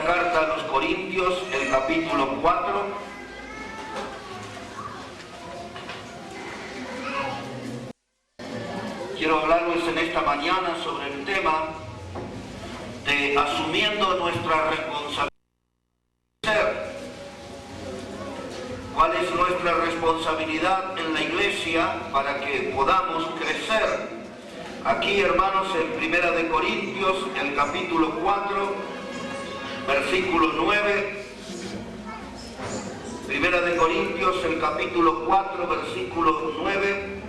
carta a los Corintios, el capítulo 4. Quiero hablarles en esta mañana sobre el tema de asumiendo nuestra responsabilidad. ¿Cuál es nuestra responsabilidad en la iglesia para que podamos crecer? Aquí, hermanos, en Primera de Corintios, el capítulo 4, versículo 9. Primera de Corintios, el capítulo 4, versículo 9.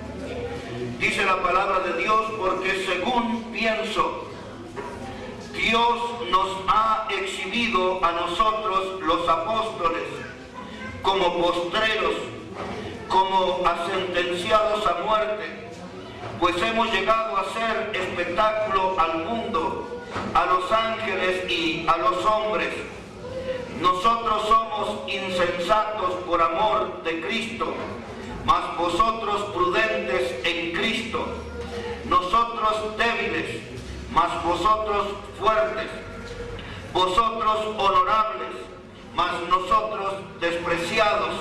Dice la palabra de Dios: porque según pienso, Dios nos ha exhibido a nosotros los apóstoles como postreros, como a sentenciados a muerte, pues hemos llegado a ser espectáculo al mundo, a los ángeles y a los hombres. Nosotros somos insensatos por amor de Cristo, mas vosotros prudentes en Cristo. Nosotros débiles, mas vosotros fuertes. Vosotros honorables, mas nosotros despreciados.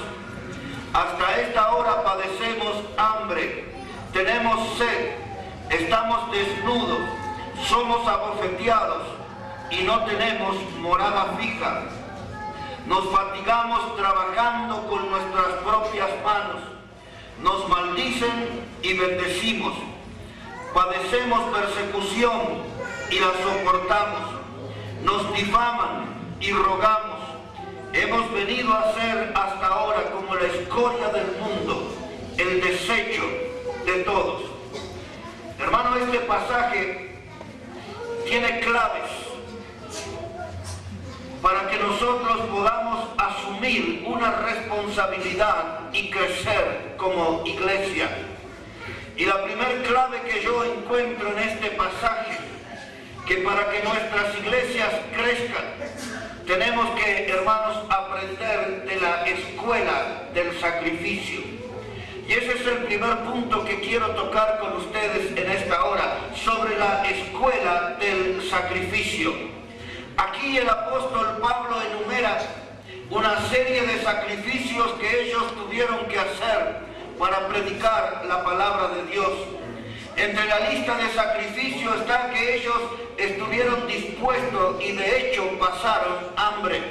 Hasta esta hora padecemos hambre, tenemos sed, estamos desnudos, somos abofeteados y no tenemos morada fija. Nos fatigamos trabajando con nuestras propias manos. Nos maldicen y bendecimos. Padecemos persecución y la soportamos. Nos difaman y rogamos. Hemos venido a ser hasta ahora como la escoria del mundo, el desecho de todos. Hermano, este pasaje tiene claves para que nosotros podamos asumir una responsabilidad y crecer como iglesia. Y la primera clave que yo encuentro en este pasaje, que para que nuestras iglesias crezcan, tenemos que, hermanos, aprender de la escuela del sacrificio. Y ese es el primer punto que quiero tocar con ustedes en esta hora, sobre la escuela del sacrificio. Aquí el apóstol Pablo enumera una serie de sacrificios que ellos tuvieron que hacer para predicar la palabra de Dios. Entre la lista de sacrificios está que ellos estuvieron dispuestos y de hecho pasaron hambre.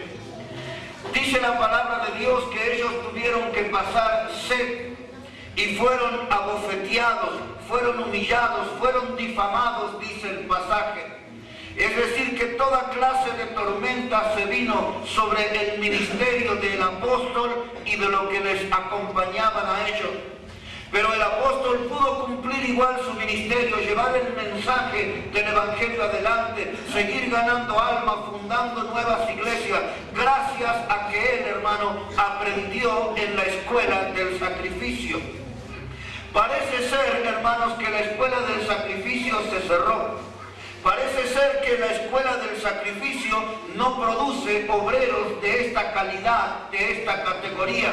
Dice la palabra de Dios que ellos tuvieron que pasar sed y fueron abofeteados, fueron humillados, fueron difamados, dice el pasaje. Es decir, que toda clase de tormenta se vino sobre el ministerio del apóstol y de lo que les acompañaban a ellos. Pero el apóstol pudo cumplir igual su ministerio, llevar el mensaje del evangelio adelante, seguir ganando almas, fundando nuevas iglesias, gracias a que él, hermano, aprendió en la escuela del sacrificio. Parece ser, hermanos, que la escuela del sacrificio se cerró. Parece ser que la escuela del sacrificio no produce obreros de esta calidad, de esta categoría.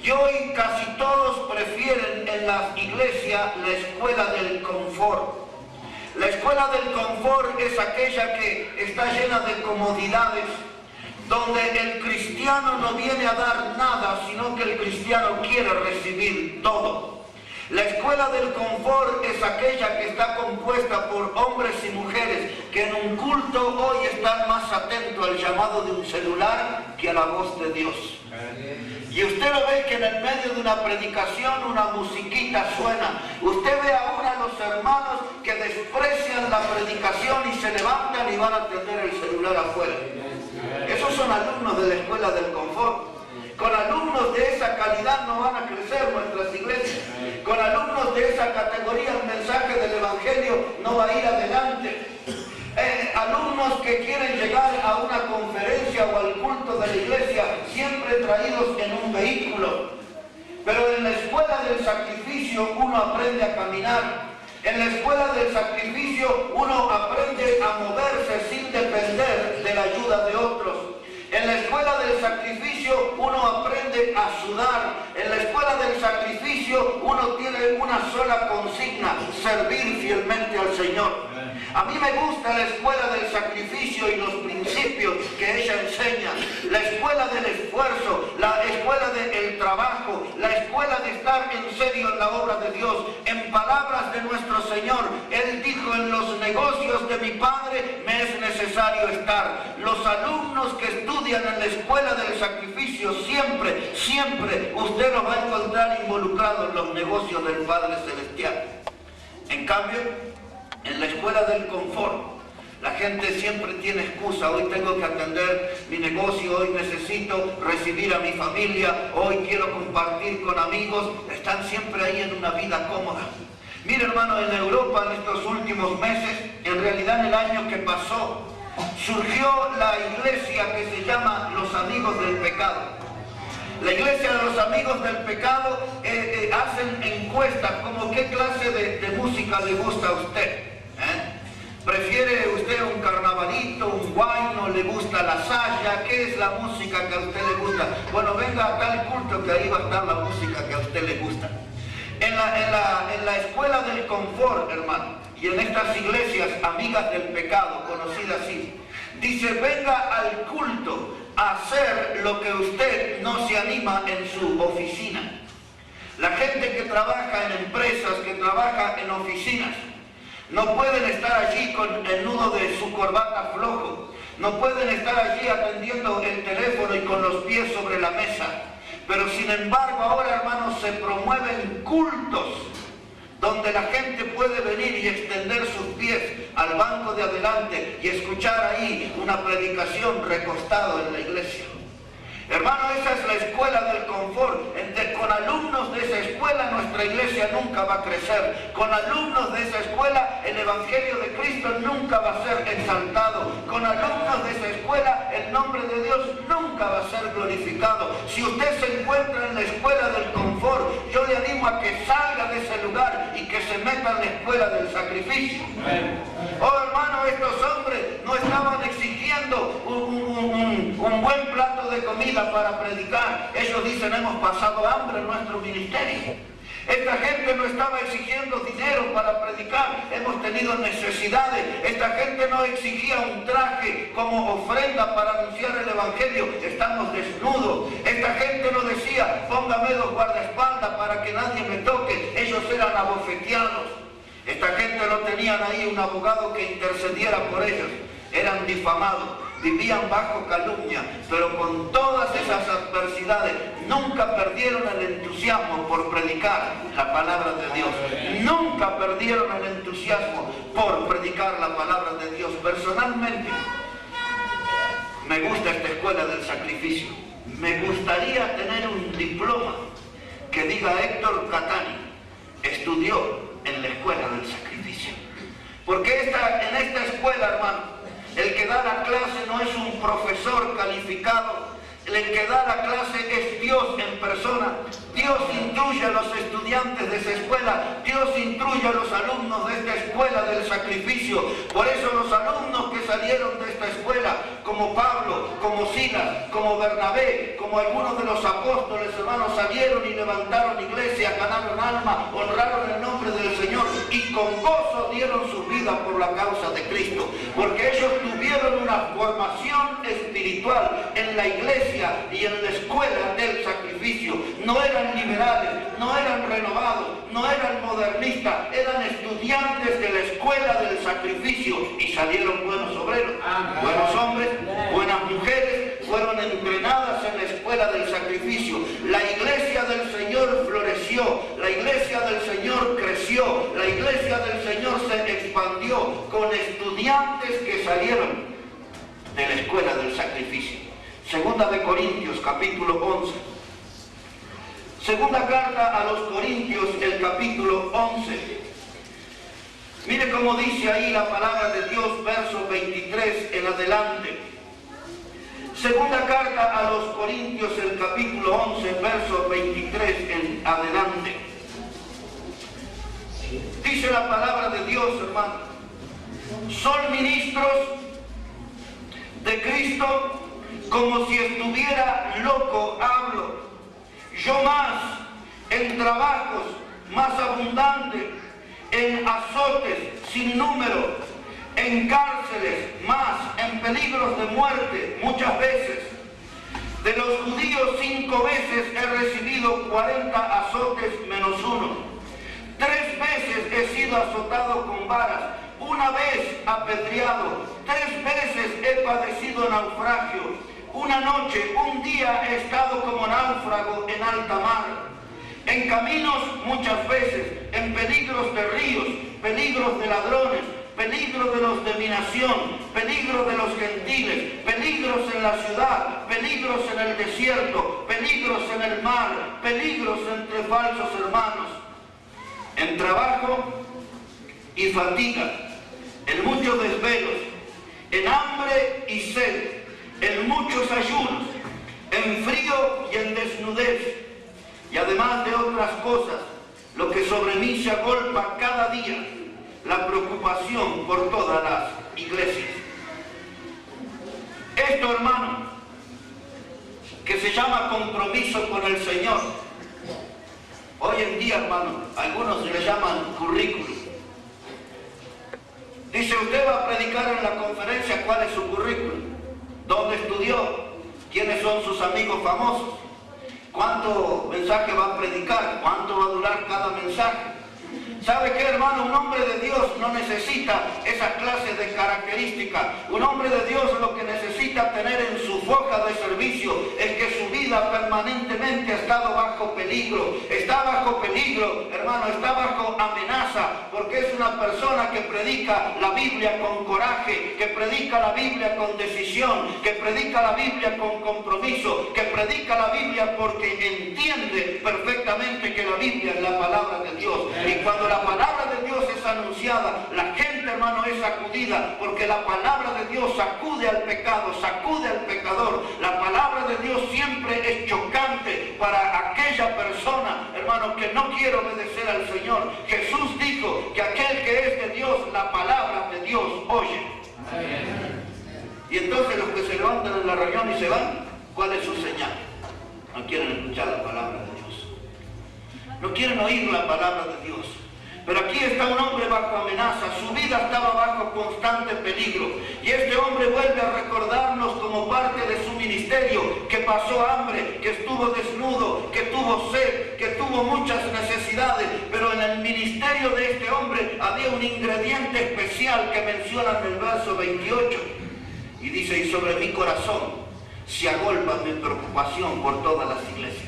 Y hoy casi todos prefieren en las iglesias la escuela del confort. La escuela del confort es aquella que está llena de comodidades, donde el cristiano no viene a dar nada, sino que el cristiano quiere recibir todo. La escuela del confort es aquella que está compuesta por hombres y mujeres que en un culto hoy están más atentos al llamado de un celular que a la voz de Dios. Y usted lo ve que en el medio de una predicación una musiquita suena. Usted ve aún a los hermanos que desprecian la predicación y se levantan y van a atender el celular afuera. Esos son alumnos de la escuela del confort. Con alumnos de esa calidad no van a crecer nuestras iglesias. Con alumnos de esa categoría el mensaje del evangelio no va a ir adelante. Alumnos que quieren llegar a una conferencia o al culto de la iglesia siempre traídos en un vehículo. Pero en la escuela del sacrificio uno aprende a caminar. En la escuela del sacrificio uno aprende a moverse sin depender de la ayuda de otros. En la escuela del sacrificio uno aprende a sudar. En la escuela del sacrificio uno tiene una sola consigna: servir fielmente al Señor. A mí me gusta la escuela del sacrificio y los principios que enseña, la escuela del esfuerzo, la escuela del trabajo, la escuela de estar en serio en la obra de Dios. En palabras de nuestro Señor, Él dijo: en los negocios de mi Padre me es necesario estar. Los alumnos que estudian en la escuela del sacrificio, siempre usted los va a encontrar involucrados en los negocios del Padre Celestial. En cambio, en la escuela del confort, la gente siempre tiene excusa. Hoy tengo que atender mi negocio, hoy necesito recibir a mi familia, hoy quiero compartir con amigos. Están siempre ahí en una vida cómoda. Mire, hermano, en Europa en estos últimos meses, en realidad en el año que pasó, surgió la iglesia que se llama Los Amigos del Pecado. La iglesia de los Amigos del Pecado hacen encuestas como qué clase de música le gusta a usted. ¿Prefiere usted un carnavalito, un guayno, le gusta la saya? ¿Qué es la música que a usted le gusta? Bueno, venga a tal culto que ahí va a estar la música que a usted le gusta. En la escuela del confort, hermano, y en estas iglesias amigas del pecado, conocidas así, dice: venga al culto a hacer lo que usted no se anima en su oficina. La gente que trabaja en empresas, que trabaja en oficinas, no pueden estar allí con el nudo de su corbata flojo, no pueden estar allí atendiendo el teléfono y con los pies sobre la mesa. Pero sin embargo ahora, hermanos, se promueven cultos donde la gente puede venir y extender sus pies al banco de adelante y escuchar ahí una predicación recostado en la iglesia. Hermano, esa es la escuela del confort. Con alumnos de esa escuela nuestra iglesia nunca va a crecer. Con alumnos de esa escuela el Evangelio de Cristo nunca va a ser exaltado. Con alumnos de esa escuela el nombre de Dios nunca va a ser glorificado. Si usted se encuentra en la escuela del confort, yo le animo a que salga de ese lugar y que se meta en la escuela del sacrificio. Oh, hermano, estos hombres no estaban exigiendo un buen plato de comida para predicar. Ellos dicen: hemos pasado hambre en nuestro ministerio. Esta gente no estaba exigiendo dinero para predicar, hemos tenido necesidades. Esta gente no exigía un traje como ofrenda para anunciar el Evangelio, estamos desnudos. Esta gente no decía: póngame 2 guardaespaldas para que nadie me toque. Ellos eran abofeteados. Esta gente no tenían ahí un abogado que intercediera por ellos, eran difamados, vivían bajo calumnia, pero con todas esas adversidades nunca perdieron el entusiasmo por predicar la palabra de Dios. Nunca perdieron el entusiasmo por predicar la palabra de Dios. Personalmente, me gusta esta escuela del sacrificio. Me gustaría tener un diploma que diga: Héctor Catani estudió en la escuela del sacrificio. Porque en esta escuela, hermano, el que da la clase no es un profesor calificado, el que da la clase es Dios en persona. Dios instruye a los estudiantes de esa escuela, Dios instruye a los alumnos de esta escuela del sacrificio. Por eso los alumnos que salieron de esta escuela, como Pablo, como Silas, como Bernabé, como algunos de los apóstoles, hermanos, salieron y levantaron iglesia, ganaron alma, honraron el nombre del Señor y con gozo dieron su vida por la causa de Cristo, porque ellos tuvieron una formación espiritual en la iglesia y en la escuela del sacrificio. No eran liberales, no eran renovados, no eran modernistas, eran estudiantes de la escuela del sacrificio y salieron buenos obreros, buenos hombres, buenas mujeres, fueron entrenadas en la escuela del sacrificio. La iglesia del Señor floreció, la iglesia del Señor creció, la iglesia del Señor se expandió con estudiantes que salieron de la escuela del sacrificio. Segunda de Corintios, capítulo 11. Segunda carta a los Corintios, el capítulo 11. Mire cómo dice ahí la palabra de Dios, verso 23 en adelante. Segunda carta a los Corintios, el capítulo 11, verso 23 en adelante. Dice la palabra de Dios, hermano: son ministros de Cristo, como si estuviera loco hablo. Yo más, en trabajos más abundantes, en azotes sin número, en cárceles, más en peligros de muerte muchas veces. De los judíos 5 veces he recibido 40 azotes menos 1. 3 veces he sido azotado con varas, 1 vez apedreado, 3 veces he padecido naufragio. 1 noche, 1 día he estado como náufrago en alta mar. En caminos muchas veces, en peligros de ríos, peligros de ladrones, peligros de los de mi nación, peligros de los gentiles, peligros en la ciudad, peligros en el desierto, peligros en el mar, peligros entre falsos hermanos, en trabajo y fatiga, en muchos desvelos, en hambre y sed, en muchos ayunos, en frío y en desnudez, y además de otras cosas, lo que sobre mí se agolpa cada día, la preocupación por todas las iglesias. Esto, hermano, que se llama compromiso con el Señor, hoy en día, hermano, algunos le llaman currículum. Dice, usted va a predicar en la conferencia, ¿cuál es su currículum? ¿Dónde estudió? ¿Quiénes son sus amigos famosos? ¿Cuánto mensaje va a predicar? ¿Cuánto va a durar cada mensaje? ¿Sabe qué, hermano? Un hombre de Dios no necesita esas clases de características. Un hombre de Dios lo que necesita tener en su hoja de servicio es que su vida permanentemente ha estado bajo peligro. Está bajo peligro, hermano, está bajo amenaza, porque es una persona que predica la Biblia con coraje, que predica la Biblia con decisión, que predica la Biblia con compromiso, que predica la Biblia porque entiende perfectamente que la Biblia es la palabra de Dios. Y cuando la palabra de Dios es anunciada, la gente, hermano, es sacudida, porque la palabra de Dios sacude al pecado, sacude al pecador. La palabra de Dios siempre es chocante para aquella persona, hermano, que no quiere obedecer al Señor. Jesús dijo que aquel que es de Dios, la palabra de Dios oye. Amén. Y entonces los que se levantan en la reunión y se van, ¿cuál es su señal? No quieren escuchar la palabra de Dios, no quieren oír la palabra de Dios. Pero aquí está un hombre bajo amenaza, su vida estaba bajo constante peligro. Y este hombre vuelve a recordarnos como parte de su ministerio, que pasó hambre, que estuvo desnudo, que tuvo sed, que tuvo muchas necesidades. Pero en el ministerio de este hombre había un ingrediente especial que menciona en el verso 28. Y dice, y sobre mi corazón se agolpa mi preocupación por todas las iglesias.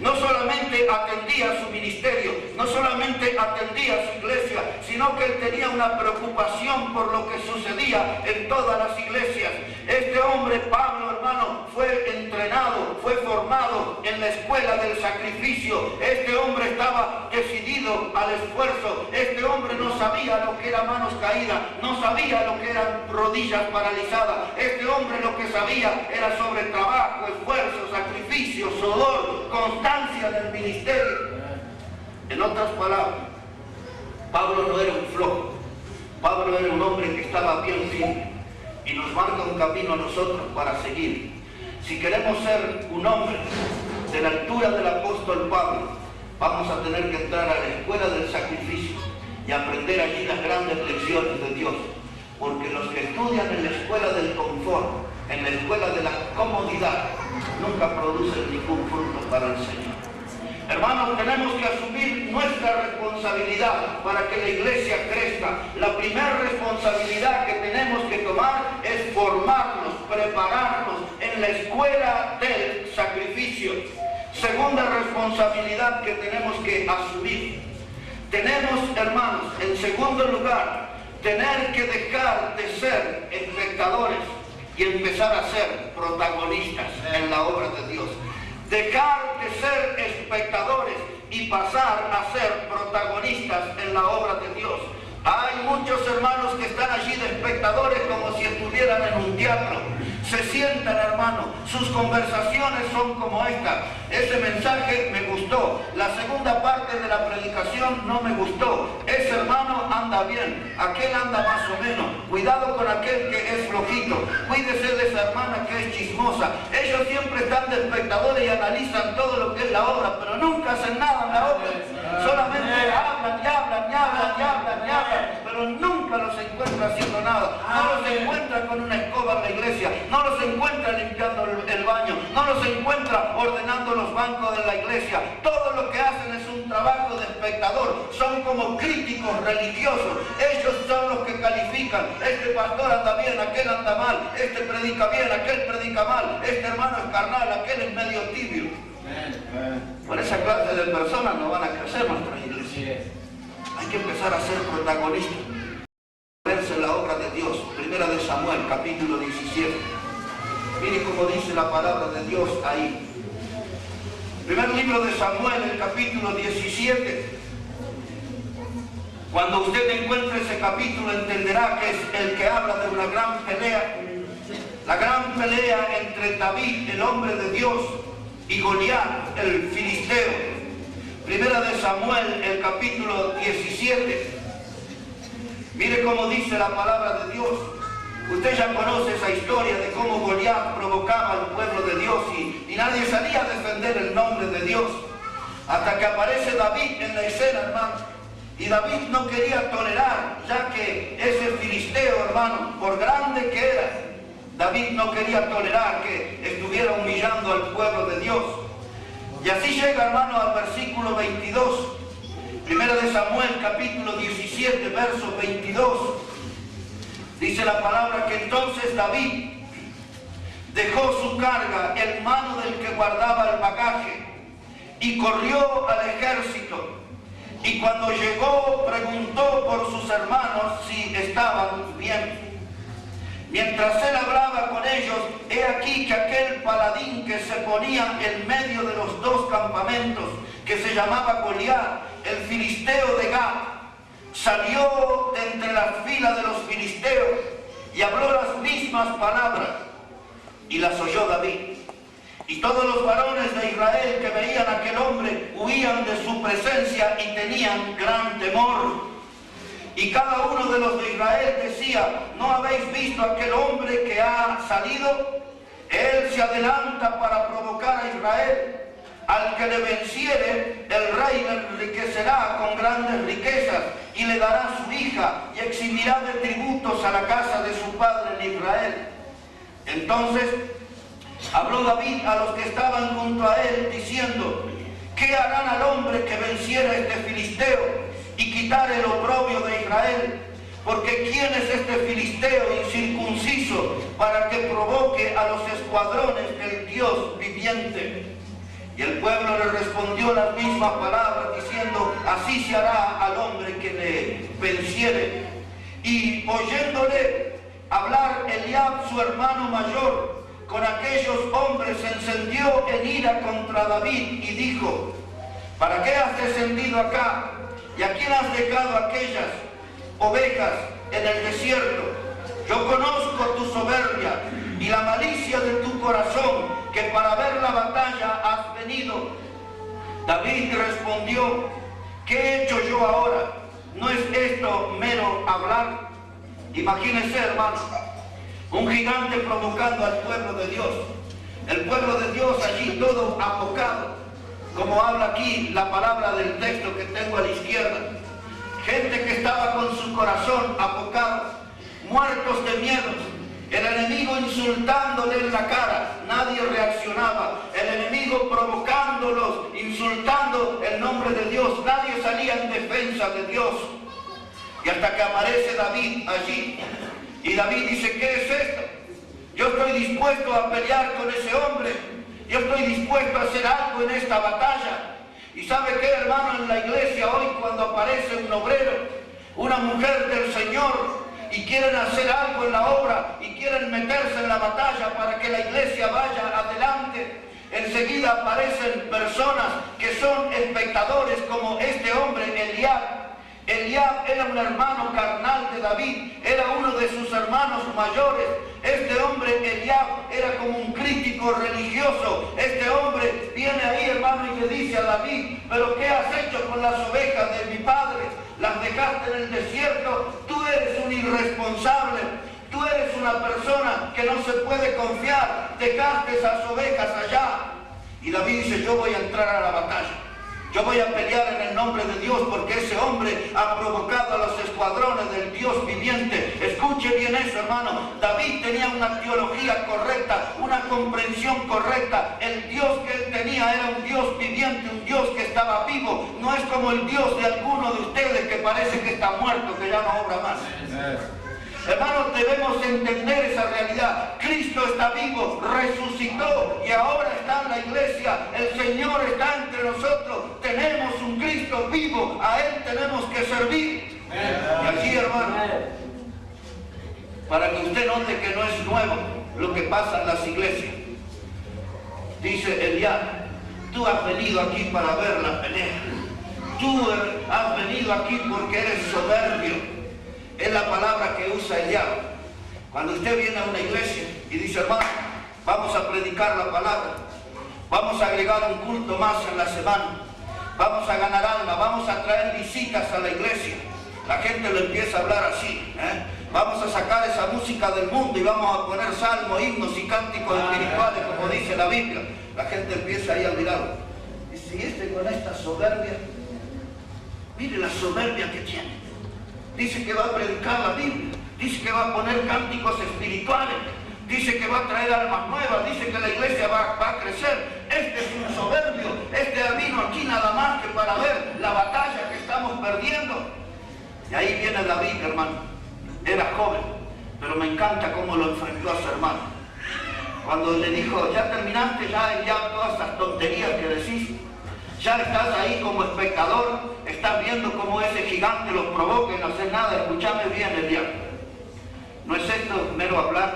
No solamente atendía su ministerio, no solamente atendía a su iglesia, sino que él tenía una preocupación por lo que sucedía en todas las iglesias. Este hombre, Pablo, hermano, fue entrenado, fue formado en la escuela del sacrificio. Este hombre estaba decidido al esfuerzo. Este hombre no sabía lo que eran manos caídas, no sabía lo que eran rodillas paralizadas. Este hombre lo que sabía era sobre trabajo, esfuerzo, sacrificio, sudor, constancia del ministerio. En otras palabras, Pablo no era un flojo. Pablo era un hombre que estaba bien firme y nos marca un camino a nosotros para seguir. Si queremos ser un hombre de la altura del apóstol Pablo, vamos a tener que entrar a la escuela del sacrificio y aprender allí las grandes lecciones de Dios. Porque los que estudian en la escuela del confort, en la escuela de la comodidad, nunca producen ningún fruto para el Señor. Hermanos, tenemos que asumir nuestra responsabilidad para que la iglesia crezca. La primera responsabilidad que tenemos que tomar es formarnos, prepararnos en la escuela del sacrificio. Segunda responsabilidad que tenemos que asumir. Tenemos, hermanos, en segundo lugar, tener que dejar de ser espectadores y empezar a ser protagonistas en la obra de Dios. Dejar de ser espectadores y pasar a ser protagonistas en la obra de Dios. Hay muchos hermanos que están allí de espectadores como si estuvieran en un teatro. Se sientan, hermano, sus conversaciones son como esta. Ese mensaje me gustó, la segunda parte de la predicación no me gustó. Ese hermano anda bien, aquel anda más o menos. Cuidado con aquel que es flojito, cuídese de esa hermana que es chismosa. Ellos siempre están de espectadores y analizan todo lo que es la obra, pero nunca hacen nada en la obra. Solamente hablan y hablan y hablan y hablan y hablan. pero nunca los encuentra haciendo nada. No los encuentra con una escoba en la iglesia, no los encuentra limpiando el baño, no los encuentra ordenando los bancos de la iglesia. Todo lo que hacen es un trabajo de espectador, son como críticos religiosos. Ellos son los que califican: este pastor anda bien, aquel anda mal, este predica bien, aquel predica mal, este hermano es carnal, aquel es medio tibio. Por esa clase de personas no van a crecer nuestras iglesias. Hay que empezar a ser protagonistas, verse en la obra de Dios. Primera de Samuel, capítulo 17. Mire cómo dice la palabra de Dios ahí. Primer libro de Samuel, el capítulo 17. Cuando usted encuentre ese capítulo entenderá que es el que habla de una gran pelea. La gran pelea entre David, el hombre de Dios, y Goliat, el filisteo. Primera de Samuel, el capítulo 17. Mire cómo dice la palabra de Dios. Usted ya conoce esa historia de cómo Goliat provocaba al pueblo de Dios y nadie salía a defender el nombre de Dios. Hasta que aparece David en la escena, hermano. Y David no quería tolerar, ya que ese filisteo, hermano, por grande que era, David no quería tolerar que estuviera humillando al pueblo de Dios. Y así llega, hermano, al versículo 22. Primera de Samuel, capítulo 17, verso 22. Dice la palabra que entonces David dejó su carga en mano del que guardaba el bagaje y corrió al ejército. Y cuando llegó, preguntó por sus hermanos si estaban bien. Mientras él hablaba con ellos, he aquí que aquel paladín que se ponía en medio de los dos campamentos, que se llamaba Goliat, el filisteo de Gat, salió de entre las filas de los filisteos y habló las mismas palabras, y las oyó David. Y todos los varones de Israel que veían a aquel hombre huían de su presencia y tenían gran temor. Y cada uno de los de Israel decía: ¿no habéis visto a aquel hombre que ha salido? Él se adelanta para provocar a Israel. Al que le venciere, el rey le enriquecerá con grandes riquezas y le dará su hija y eximirá de tributos a la casa de su padre en Israel. Entonces habló David a los que estaban junto a él, diciendo: ¿qué harán al hombre que venciera a este filisteo y quitar el oprobio de Israel? Porque ¿quién es este filisteo incircunciso para que provoque a los escuadrones del Dios viviente? Y el pueblo le respondió las mismas palabras, diciendo: así se hará al hombre que le venciere. Y oyéndole hablar Eliab, su hermano mayor, con aquellos hombres se encendió en ira contra David y dijo: ¿para qué has descendido acá? ¿Y a quién has dejado aquellas ovejas en el desierto? Yo conozco tu soberbia y la malicia de tu corazón, que para ver la batalla has venido. David respondió: ¿qué he hecho yo ahora? ¿No es esto mero hablar? Imagínense, hermano, un gigante provocando al pueblo de Dios. El pueblo de Dios allí todo apocado, como habla aquí la palabra del texto que tengo a la izquierda. Gente que estaba con su corazón apocado, muertos de miedo. El enemigo insultándole en la cara, nadie reaccionaba. El enemigo provocándolos, insultando el nombre de Dios, nadie salía en defensa de Dios. Y hasta que aparece David allí, y David dice: ¿qué es esto? Yo estoy dispuesto a pelear con ese hombre. Yo estoy dispuesto a hacer algo en esta batalla. ¿Y sabe qué, hermano? En la iglesia hoy, cuando aparece un obrero, una mujer del Señor, y quieren hacer algo en la obra, y quieren meterse en la batalla para que la iglesia vaya adelante, enseguida aparecen personas que son espectadores, como este hombre, Eliab. Eliab era un hermano carnal de David, era uno de sus hermanos mayores. Este hombre, Eliab, era como un crítico religioso. Este hombre viene ahí, hermano, y le dice a David: ¿pero qué has hecho con las ovejas de mi padre? Las dejaste en el desierto. Tú eres un irresponsable. Tú eres una persona que no se puede confiar. Dejaste esas ovejas allá. Y David dice: yo voy a entrar a la batalla. Yo voy a pelear en el nombre de Dios porque ese hombre ha provocado a los escuadrones del Dios viviente. Escuche bien eso, hermano. David tenía una teología correcta, una comprensión correcta. El Dios que él tenía era un Dios viviente, un Dios que estaba vivo. No es como el Dios de alguno de ustedes que parece que está muerto, que ya no obra más. Hermanos, debemos entender esa realidad. Cristo está vivo, resucitó y ahora está en la iglesia. El Señor está entre nosotros. Tenemos un Cristo vivo, a Él tenemos que servir. Y aquí, hermano, para que usted note que no es nuevo lo que pasa en las iglesias, dice Eliab: tú has venido aquí para ver la pelea. Tú has venido aquí porque eres soberbio. Es la palabra que usa Eliab. Cuando usted viene a una iglesia y dice: hermano, vamos a predicar la palabra, vamos a agregar un culto más en la semana, vamos a ganar alma, vamos a traer visitas a la iglesia, la gente le empieza a hablar así, vamos a sacar esa música del mundo y vamos a poner salmos, himnos y cánticos espirituales, como dice la Biblia. La gente empieza ahí a mirar. Y si con esta soberbia, mire la soberbia que tiene. Dice que va a predicar la Biblia, dice que va a poner cánticos espirituales, dice que va a traer almas nuevas, dice que la iglesia va a crecer. Este es un soberbio, este vino aquí nada más que para ver la batalla que estamos perdiendo. Y ahí viene David, hermano. Era joven, pero me encanta cómo lo enfrentó a su hermano. Cuando le dijo: ya terminaste ya todas estas tonterías que decís, ya estás ahí como espectador, estás viendo cómo ese gigante los provoca y no hace nada. Escúchame bien, Eliab. ¿No es esto mero hablar?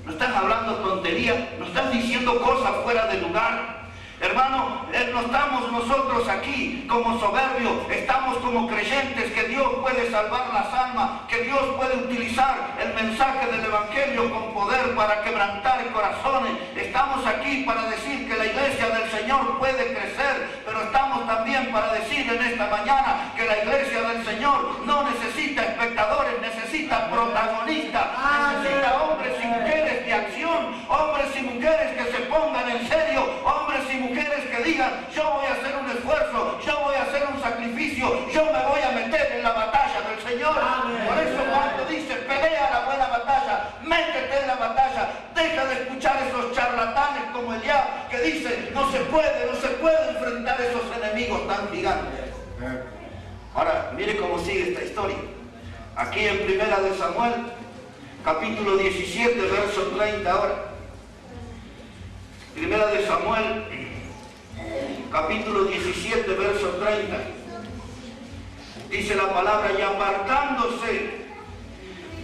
¿No estás hablando tontería? ¿No estás diciendo cosas fuera de lugar? Hermano, no estamos nosotros aquí como soberbios, estamos como creyentes que Dios puede salvar las almas, que Dios puede utilizar el mensaje del Evangelio con poder para quebrantar corazones. Estamos aquí para decir que la iglesia del Señor puede crecer, pero estamos también para decir en esta mañana que la iglesia del Señor no necesita espectadores, necesita protagonistas, necesita hombres y mujeres de acción, hombres y mujeres que se pongan en serio, hombres y mujeres que digan: yo voy a hacer un esfuerzo, yo voy a hacer un sacrificio, yo me voy a meter en la batalla del Señor. Por eso cuando dice: pelea la buena batalla, métete en la batalla, deja de escuchar esos charlatanes como Eliab que dice: no se puede enfrentar esos enemigos tan gigantes. Ahora, mire cómo sigue esta historia. Aquí en Primera de Samuel, capítulo 17, verso 30 ahora. Primera de Samuel, capítulo 17, verso 30. Dice la palabra: y apartándose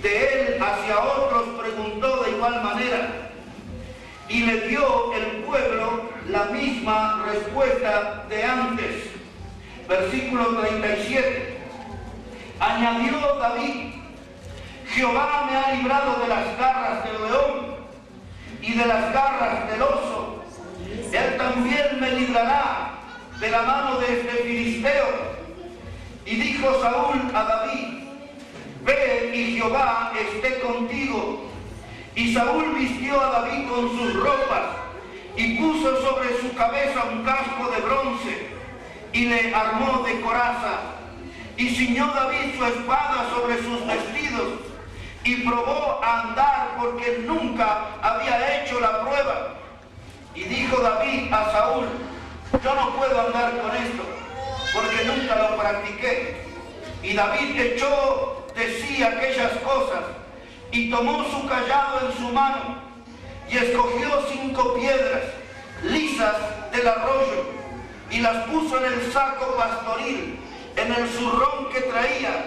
de él hacia otros, preguntó de igual manera, y le dio el pueblo la misma respuesta de antes. Versículo 37. Añadió David: Jehová me ha librado de las garras del león y de las garras del oso. Él también me librará de la mano de este filisteo. Y dijo Saúl a David: ve y Jehová esté contigo. Y Saúl vistió a David con sus ropas y puso sobre su cabeza un casco de bronce y le armó de coraza. Y ciñó David su espada sobre sus vestidos y probó a andar porque nunca había hecho la prueba. Y dijo David a Saúl: yo no puedo andar con esto porque nunca lo practiqué. Y David echó de sí aquellas cosas y tomó su cayado en su mano y escogió 5 piedras lisas del arroyo y las puso en el saco pastoril, en el zurrón que traía,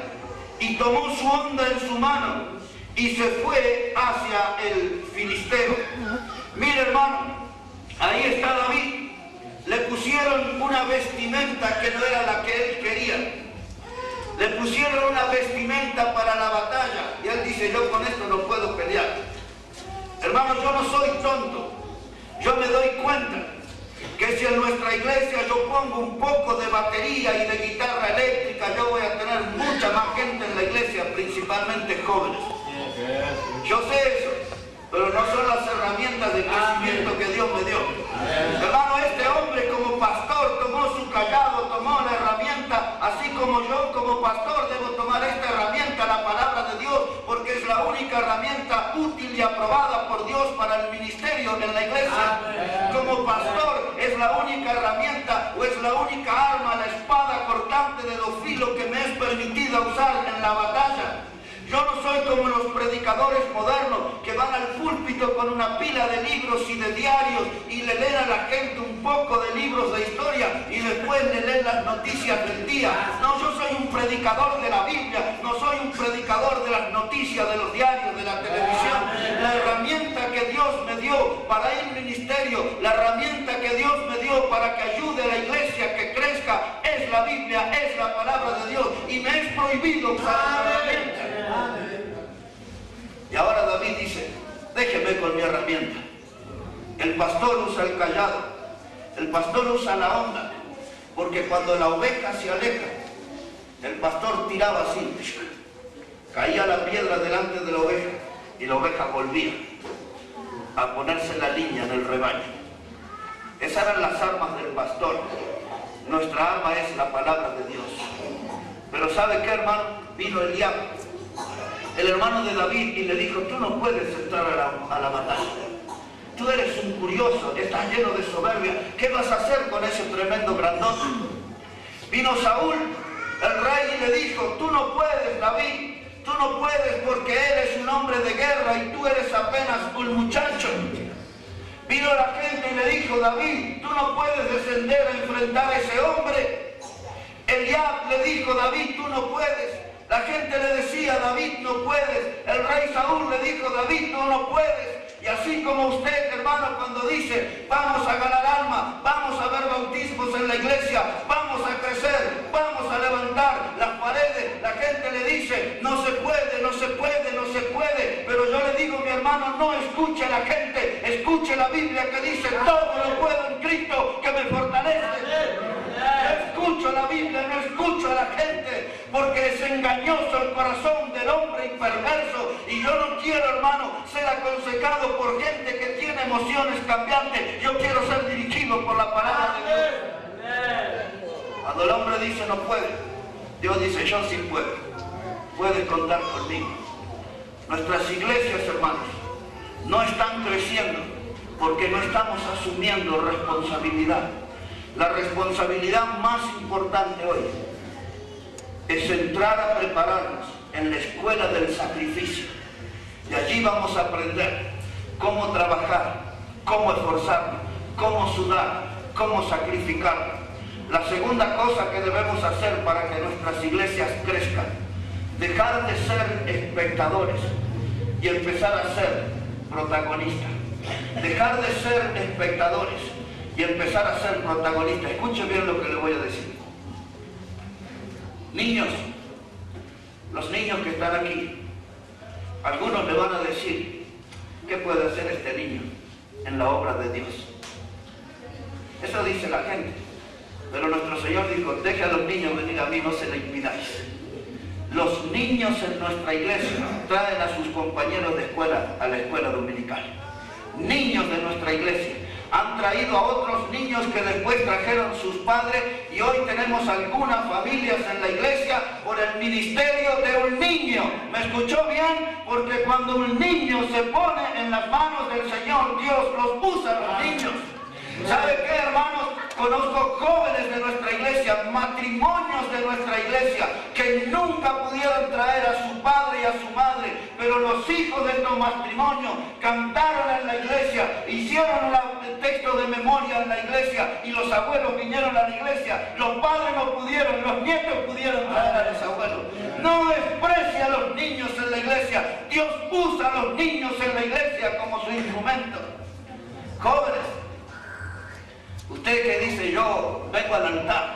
y tomó su honda en su mano y se fue hacia el filisteo. Mire, hermano, ahí está David. Le pusieron una vestimenta que no era la que él quería. Le pusieron una vestimenta para la batalla y él dice: yo con esto no puedo pelear. Hermano, yo no soy tonto. Yo me doy cuenta que si en nuestra iglesia yo pongo un poco de batería y de guitarra eléctrica, yo voy a tener mucha más gente en la iglesia, principalmente jóvenes. Yo sé eso, pero no son las herramientas de crecimiento que Dios me dio. Hermano, este hombre como pastor tomó pastor debo tomar esta herramienta, la palabra de Dios, porque es la única herramienta útil y aprobada por Dios para el ministerio en la iglesia. Como pastor es la única herramienta o es la única arma, la espada cortante de dos filos que me es permitida usar en la batalla. Yo no soy como los predicadores modernos que van al púlpito con una pila de libros y de diarios y le leen a la gente un poco de libros de historia y después le leen las noticias del día. No, yo soy un predicador de la Biblia, no soy un predicador de las noticias de los diarios, de la televisión. La herramienta que Dios me dio para ir al ministerio, la herramienta que Dios me dio para que ayude a la iglesia que crezca, es la Biblia, es la palabra de Dios, y me es prohibido usar esa herramienta. Y ahora David dice, déjeme con mi herramienta. El pastor usa el callado, el pastor usa la onda, porque cuando la oveja se aleja, el pastor tiraba así, caía la piedra delante de la oveja y la oveja volvía a ponerse la línea en el rebaño. Esas eran las armas del pastor. Nuestra arma es la palabra de Dios. Pero ¿sabe qué, hermano? Vino Eliab, el hermano de David, y le dijo, tú no puedes entrar a la batalla. Tú eres un curioso, estás lleno de soberbia. ¿Qué vas a hacer con ese tremendo grandote? Vino Saúl, el rey, y le dijo, tú no puedes, David. Tú no puedes porque él es un hombre de guerra y tú eres apenas un muchacho. Vino la gente y le dijo, David, tú no puedes descender a enfrentar a ese hombre. Eliab le dijo, David, tú no puedes. La gente le decía, David, no puedes. El rey Saúl le dijo, David, tú no puedes. Y así como usted, hermano, cuando dice, vamos a ganar alma, vamos a ver bautismos en la iglesia, vamos a crecer, vamos a levantar las paredes, la gente le dice, no se puede, no se puede, no se puede. Pero yo le digo, mi hermano, no escuche a la gente, escuche la Biblia que dice, todo lo puedo en Cristo que me fortalece. Yo escucho la Biblia, no escucho a la gente, porque es engañoso el corazón del hombre y perverso. Y yo no quiero, hermano, ser aconsejado por gente que tiene emociones cambiantes. Yo quiero ser dirigido por la palabra de Dios. Cuando el hombre dice no puede, Dios dice yo sí puedo. Puedes contar conmigo. Nuestras iglesias, hermanos, no están creciendo porque no estamos asumiendo responsabilidad. La responsabilidad más importante hoy es entrar a prepararnos en la escuela del sacrificio. Y allí vamos a aprender cómo trabajar, cómo esforzarnos, cómo sudar, cómo sacrificar. La segunda cosa que debemos hacer para que nuestras iglesias crezcan, dejar de ser espectadores y empezar a ser protagonistas. Dejar de ser espectadores y empezar a ser protagonistas. Escuche bien lo que le voy a decir. Niños, los niños que están aquí, algunos le van a decir, ¿qué puede hacer este niño en la obra de Dios? Eso dice la gente. Pero nuestro Señor dijo, deje a los niños venir a mí, no se le impidáis. Los niños en nuestra iglesia traen a sus compañeros de escuela a la escuela dominical. Niños de nuestra iglesia han traído a otros niños que después trajeron sus padres, y hoy tenemos algunas familias en la iglesia por el ministerio de un niño. ¿Me escuchó bien? Porque cuando un niño se pone en las manos del Señor, Dios los usa a los niños. ¿Sabe qué, hermanos? Conozco jóvenes de nuestra iglesia, matrimonios de nuestra iglesia, que nunca pudieron traer a su padre y a su madre, pero los hijos de estos matrimonios cantaron en la iglesia, hicieron el texto de memoria en la iglesia, y los abuelos vinieron a la iglesia. Los padres no pudieron, los nietos pudieron traer a los abuelos. No desprecie a los niños en la iglesia. Dios usa a los niños en la iglesia como su instrumento. Jóvenes, usted que dice, yo vengo al altar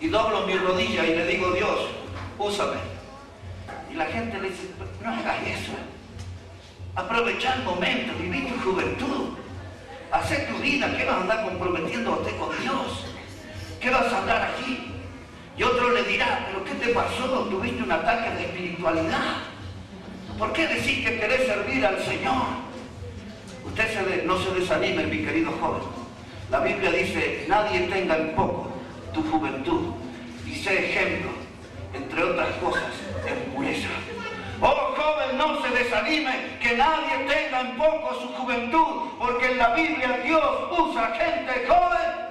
y doblo mi rodilla y le digo, Dios, úsame. Y la gente le dice, no hagas eso. Aprovecha el momento, viví tu juventud. Hacé tu vida. ¿Qué vas a andar comprometiendo a usted con Dios? ¿Qué vas a hablar aquí? Y otro le dirá, ¿pero qué te pasó? Tuviste un ataque de espiritualidad. ¿Por qué decís que querés servir al Señor? Usted no se desanime, mi querido joven. La Biblia dice, nadie tenga en poco tu juventud, y sé ejemplo entre otras cosas, es pureza. Oh joven, no se desanime, que nadie tenga en poco su juventud, porque en la Biblia Dios usa gente joven.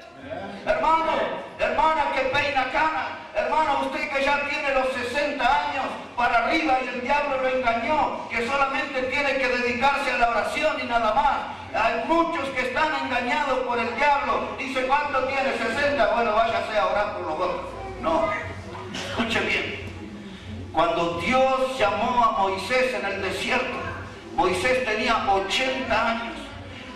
Hermano, hermana que peina cana, hermano, usted que ya tiene los 60 años para arriba y el diablo lo engañó, que solamente tiene que dedicarse a la oración y nada más. Hay muchos que están engañados por el diablo. Dice, ¿cuánto tiene? 60. Bueno, váyase a orar por los otros. No, escuche bien. Cuando Dios llamó a Moisés en el desierto, Moisés tenía 80 años.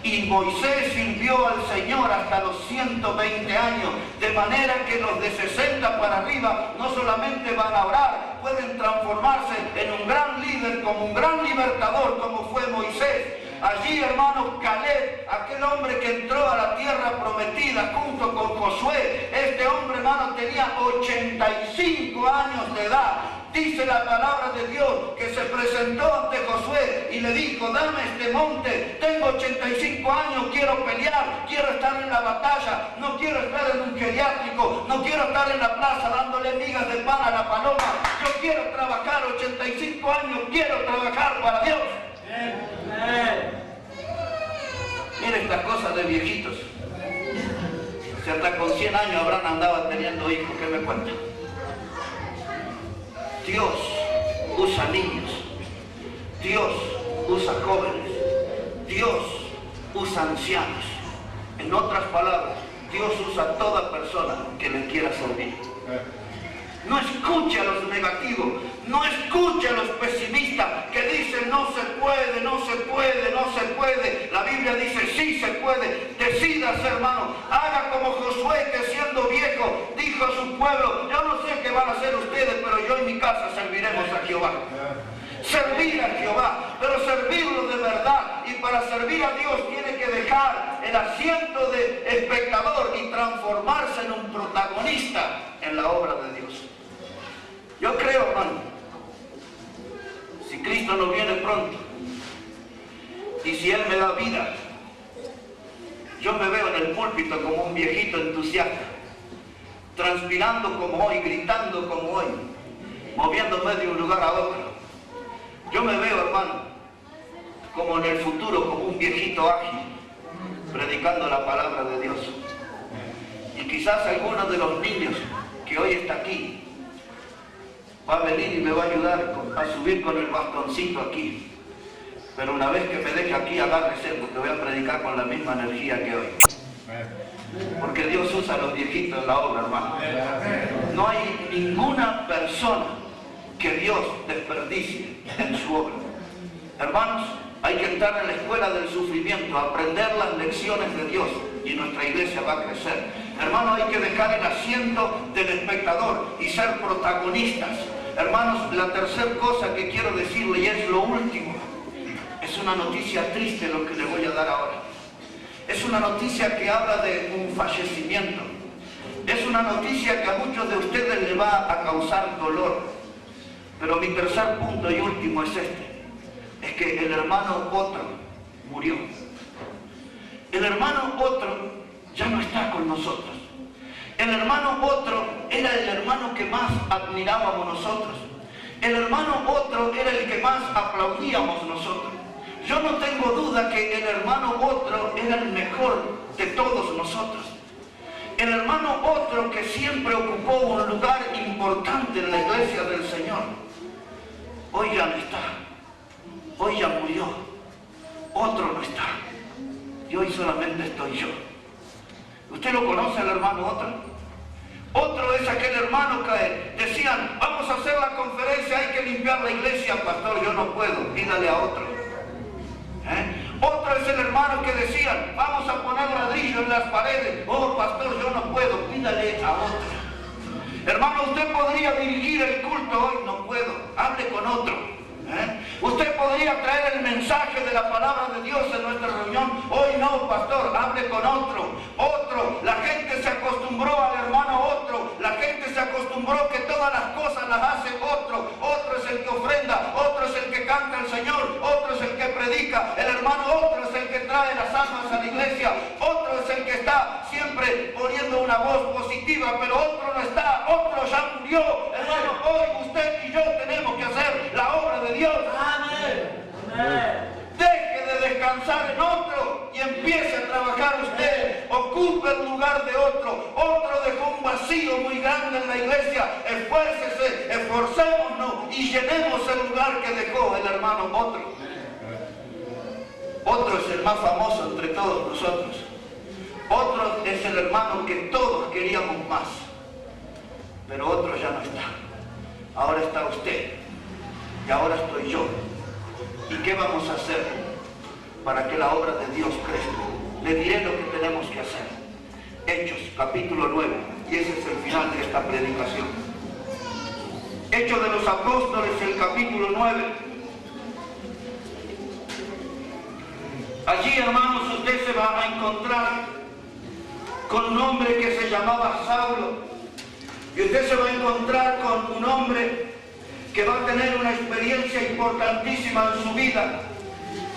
Y Moisés sirvió al Señor hasta los 120 años, de manera que los de 60 para arriba no solamente van a orar, pueden transformarse en un gran líder, como un gran libertador, como fue Moisés. Allí, hermano, Caleb, aquel hombre que entró a la tierra prometida junto con Josué, este hombre, hermano, tenía 85 años de edad. Dice la palabra de Dios que se presentó ante Josué y le dijo, dame este monte, tengo 85 años, quiero pelear, quiero estar en la batalla, no quiero estar en un geriátrico, no quiero estar en la plaza dándole migas de pan a la paloma, yo quiero trabajar, 85 años, quiero trabajar para Dios. Mira estas cosas de viejitos. Si hasta con 100 años Abraham andaba teniendo hijos, ¿qué me cuentan? Dios usa niños, Dios usa jóvenes, Dios usa ancianos. En otras palabras, Dios usa a toda persona que le quiera servir. No escuche a los negativos, no escuche a los pesimistas que dicen no se puede, no se puede, no se puede. La Biblia dice sí se puede. Decídase, hermano, haga como Josué, que siendo viejo dijo a su pueblo, yo no sé qué van a hacer ustedes, pero yo en mi casa serviremos a Jehová. Servir a Jehová, pero servirlo de verdad. Y para servir a Dios tiene que dejar el asiento de espectador y transformarse en un protagonista en la obra de Dios. Yo creo, hermano, si Cristo no viene pronto y si Él me da vida, yo me veo en el púlpito como un viejito entusiasta, transpirando como hoy, gritando como hoy, moviéndome de un lugar a otro. Yo me veo, hermano, como en el futuro, como un viejito ágil, predicando la palabra de Dios. Y quizás alguno de los niños que hoy está aquí va a venir y me va a ayudar a subir con el bastoncito aquí. Pero una vez que me deje aquí, agárrese, porque voy a predicar con la misma energía que hoy. Porque Dios usa a los viejitos en la obra, hermano. No hay ninguna persona que Dios desperdicie en su obra. Hermanos, hay que entrar en la escuela del sufrimiento, aprender las lecciones de Dios y nuestra iglesia va a crecer. Hermanos, hay que dejar el asiento del espectador y ser protagonistas. Hermanos, la tercera cosa que quiero decirle, y es lo último, es una noticia triste lo que le voy a dar ahora. Es una noticia que habla de un fallecimiento. Es una noticia que a muchos de ustedes le va a causar dolor. Pero mi tercer punto y último es este. Es que el hermano otro murió. El hermano otro ya no está con nosotros. El hermano otro era el hermano que más admirábamos nosotros. El hermano otro era el que más aplaudíamos nosotros. Yo no tengo duda que el hermano otro era el mejor de todos nosotros. El hermano otro que siempre ocupó un lugar importante en la iglesia del Señor, hoy ya no está. Hoy ya murió. Otro no está. Y hoy solamente estoy yo. ¿Usted lo conoce, el hermano otro? Otro es aquel hermano que decían, vamos a hacer la conferencia, hay que limpiar la iglesia. Pastor, yo no puedo, pídale a otro. Otro es el hermano que decían, vamos a poner ladrillo en las paredes. Oh, pastor, yo no puedo, pídale a otro. Hermano, usted podría dirigir el culto hoy, no puedo, hable con otro. Usted podría traer el mensaje de la palabra de Dios en nuestra reunión. Hoy no, pastor, hable con otro. Otro, la gente se acostumbró al hermano otro. La gente se acostumbró que todas las cosas las hace otro. Otro es el que ofrenda, otro es el que canta al Señor, otro es el que predica. El hermano otro es el que trae las almas a la iglesia. Otro es el que está siempre poniendo una voz positiva, pero otro no está, otro ya murió. Hermano, descansar en otro y empiece a trabajar usted. Ocupe el lugar de otro. Otro dejó un vacío muy grande en la iglesia. Esfuércese, esforcémonos y llenemos el lugar que dejó el hermano otro. Otro es el más famoso entre todos nosotros. Otro es el hermano que todos queríamos más. Pero otro ya no está. Ahora está usted. Y ahora estoy yo. ¿Y qué vamos a hacer para que la obra de Dios crezca? Le diré lo que tenemos que hacer. Hechos, capítulo 9. Y ese es el final de esta predicación. Hechos de los Apóstoles, el capítulo 9. Allí, hermanos, usted se va a encontrar con un hombre que se llamaba Saulo. Y usted se va a encontrar con un hombre que va a tener una experiencia importantísima en su vida.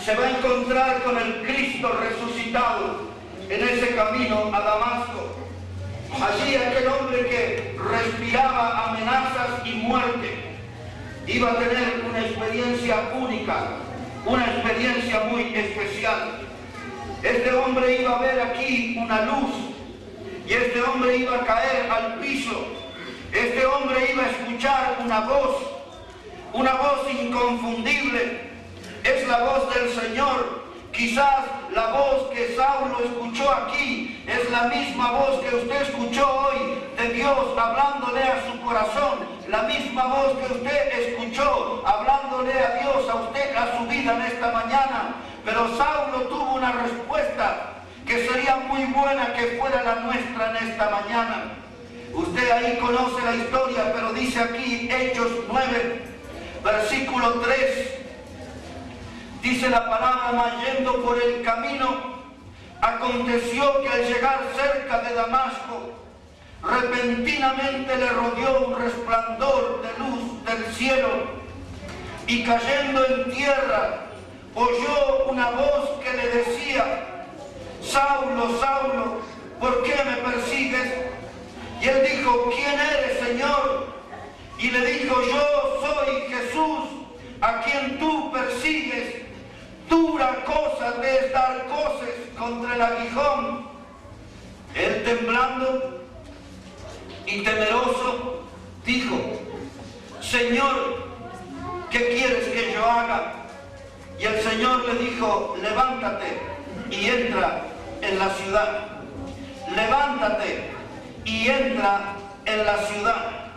Se va a encontrar con el Cristo resucitado en ese camino a Damasco. Allí aquel hombre que respiraba amenazas y muerte iba a tener una experiencia única, una experiencia muy especial. Este hombre iba a ver aquí una luz y este hombre iba a caer al piso. Este hombre iba a escuchar una voz inconfundible. Es la voz del Señor. Quizás la voz que Saulo escuchó aquí es la misma voz que usted escuchó hoy de Dios hablándole a su corazón. La misma voz que usted escuchó hablándole a Dios, a usted, a su vida en esta mañana. Pero Saulo tuvo una respuesta que sería muy buena que fuera la nuestra en esta mañana. Usted ahí conoce la historia, pero dice aquí Hechos 9, versículo 3. Dice la palabra: mas yendo por el camino, aconteció que al llegar cerca de Damasco, repentinamente le rodeó un resplandor de luz del cielo, y cayendo en tierra, oyó una voz que le decía: Saulo, Saulo, ¿por qué me persigues? Y él dijo: ¿quién eres, Señor? Y le dijo: yo soy Jesús, a quien tú persigues. Dura cosa te es dar coces contra el aguijón. Él, temblando y temeroso, dijo: Señor, ¿qué quieres que yo haga? Y el Señor le dijo: levántate y entra en la ciudad. Levántate y entra en la ciudad.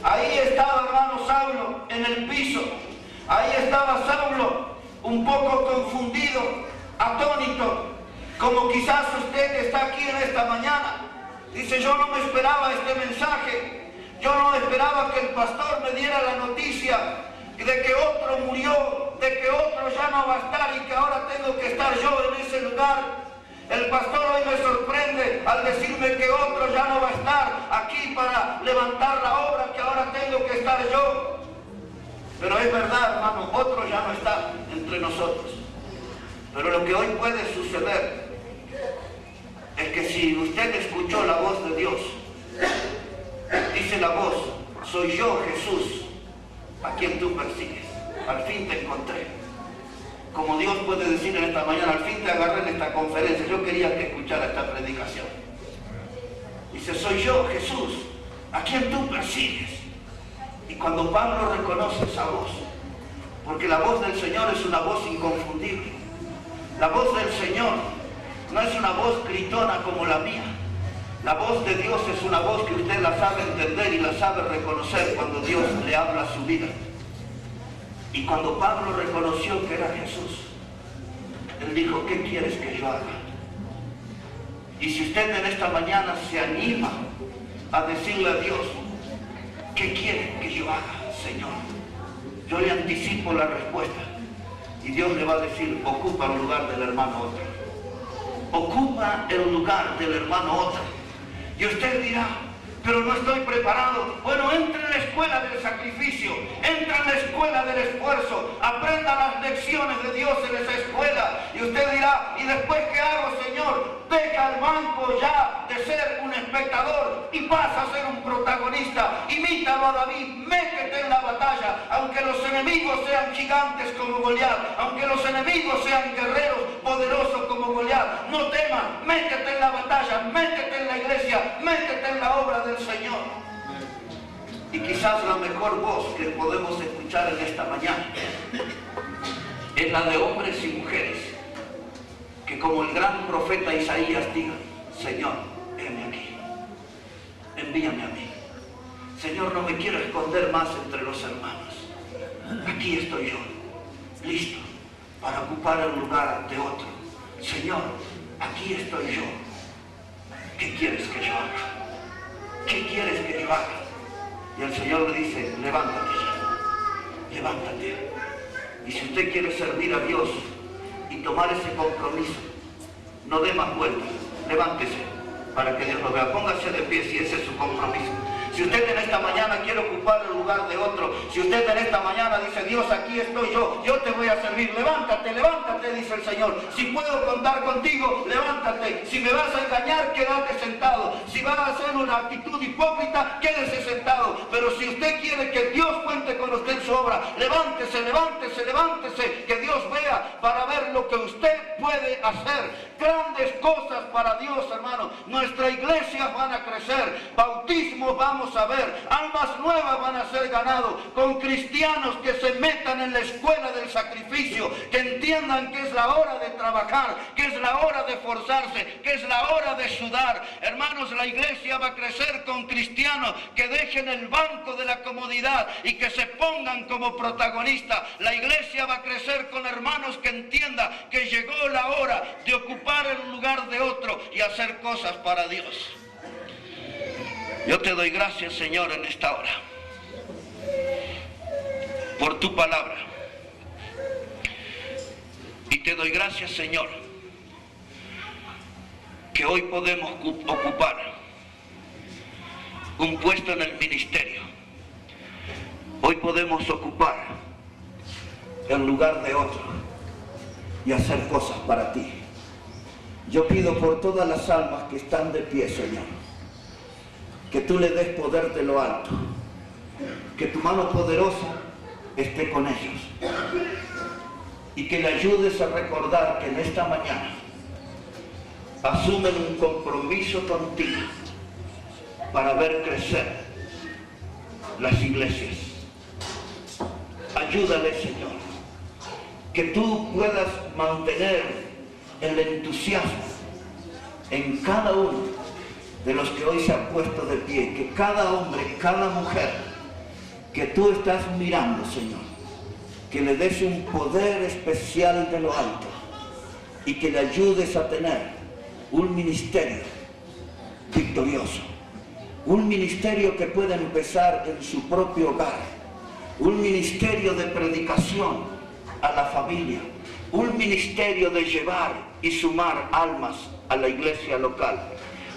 Ahí estaba, hermano, Saulo en el piso. Ahí estaba Saulo un poco confundido, atónito, como quizás usted está aquí en esta mañana. Dice: yo no me esperaba este mensaje. Yo no esperaba que el pastor me diera la noticia de que otro murió, de que otro ya no va a estar y que ahora tengo que estar yo en ese lugar. El pastor hoy me sorprende al decirme que otro ya no va a estar aquí para levantar la obra, que ahora tengo que estar yo. Pero es verdad, hermano, otro ya no está entre nosotros. Pero lo que hoy puede suceder es que si usted escuchó la voz de Dios, dice la voz: soy yo, Jesús, a quien tú persigues. Al fin te encontré. Como Dios puede decir en esta mañana: al fin te agarré en esta conferencia. Yo quería que escuchara esta predicación. Dice: soy yo, Jesús, a quien tú persigues. Y cuando Pablo reconoce esa voz, porque la voz del Señor es una voz inconfundible. La voz del Señor no es una voz gritona como la mía. La voz de Dios es una voz que usted la sabe entender y la sabe reconocer cuando Dios le habla a su vida. Y cuando Pablo reconoció que era Jesús, él dijo: ¿qué quieres que yo haga? Y si usted en esta mañana se anima a decirle a Dios: ¿qué quiere que yo haga, Señor? Yo le anticipo la respuesta. Y Dios le va a decir: ocupa el lugar del hermano otro. Ocupa el lugar del hermano otro. Y usted dirá: pero no estoy preparado. Bueno, entre en la escuela del sacrificio, entra en la escuela del esfuerzo, aprenda las lecciones de Dios en esa escuela. Y usted dirá: ¿y después qué hago, Señor? Deja el banco ya de ser un espectador y pasa a ser un protagonista. Imita dijo a David, métete en la batalla, aunque los enemigos sean gigantes como Goliat, aunque los enemigos sean guerreros poderosos como Goliat, no temas, métete en la batalla, métete en la iglesia, métete en la obra del Señor. Y quizás la mejor voz que podemos escuchar en esta mañana es la de hombres y mujeres que, como el gran profeta Isaías, digan, Señor, heme aquí, envíame a mí. Señor, no me quiero esconder más entre los hermanos. Aquí estoy yo, listo para ocupar el lugar de otro. Señor, aquí estoy yo. ¿Qué quieres que yo haga? ¿Qué quieres que yo haga? Y el Señor le dice, levántate ya, levántate. Y si usted quiere servir a Dios y tomar ese compromiso, no dé más vueltas, levántese para que Dios lo vea. Póngase de pie si ese es su compromiso. Si usted en esta mañana quiere ocupar el lugar de otro, si usted en esta mañana dice, Dios, aquí estoy yo te voy a servir, levántate, levántate, dice el Señor. Si puedo contar contigo, levántate. Si me vas a engañar, quédate sentado. Si vas a hacer una actitud hipócrita, quédese sentado. Pero si usted quiere que Dios cuente con usted en su obra, levántese, levántese, levántese, que Dios vea para ver lo que usted puede hacer. Grandes cosas para Dios, hermano. Nuestra iglesia van a crecer, bautismos vamos a ver, almas nuevas van a ser ganados, con cristianos que se metan en la escuela del sacrificio, que entiendan que es la hora de trabajar, que es la hora de esforzarse, que es la hora de sudar. Hermanos, la iglesia va a crecer con cristianos que dejen el banco de la comodidad y que se pongan como protagonistas. La iglesia va a crecer con hermanos que entiendan que llegó la hora de ocupar el lugar de otro y hacer cosas para Dios. Yo te doy gracias, Señor, en esta hora por tu palabra. Y te doy gracias, Señor, que hoy podemos ocupar un puesto en el ministerio. Hoy podemos ocupar el lugar de otro y hacer cosas para ti. Yo pido por todas las almas que están de pie, Señor, que tú le des poder de lo alto, que tu mano poderosa esté con ellos y que le ayudes a recordar que en esta mañana asumen un compromiso contigo para ver crecer las iglesias. Ayúdale, Señor, que tú puedas mantener el entusiasmo en cada uno de los que hoy se han puesto de pie, que cada hombre, cada mujer que tú estás mirando, Señor, que le des un poder especial de lo alto y que le ayudes a tener un ministerio victorioso, un ministerio que pueda empezar en su propio hogar, un ministerio de predicación a la familia, un ministerio de llevar y sumar almas a la iglesia local,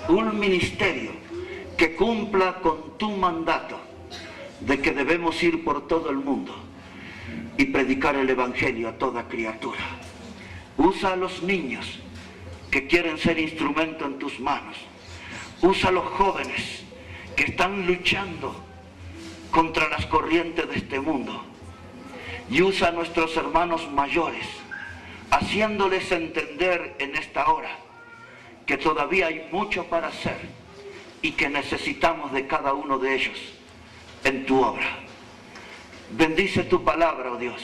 un ministerio que cumpla con tu mandato de que debemos ir por todo el mundo y predicar el evangelio a toda criatura. Usa a los niños que quieren ser instrumento en tus manos. Usa a los jóvenes que están luchando contra las corrientes de este mundo. Y usa a nuestros hermanos mayores, haciéndoles entender en esta hora que todavía hay mucho para hacer y que necesitamos de cada uno de ellos en tu obra. Bendice tu palabra, oh Dios,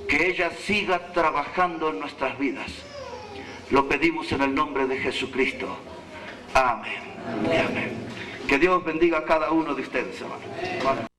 que ella siga trabajando en nuestras vidas. Lo pedimos en el nombre de Jesucristo. Amén y amén. Que Dios bendiga a cada uno de ustedes, hermanos.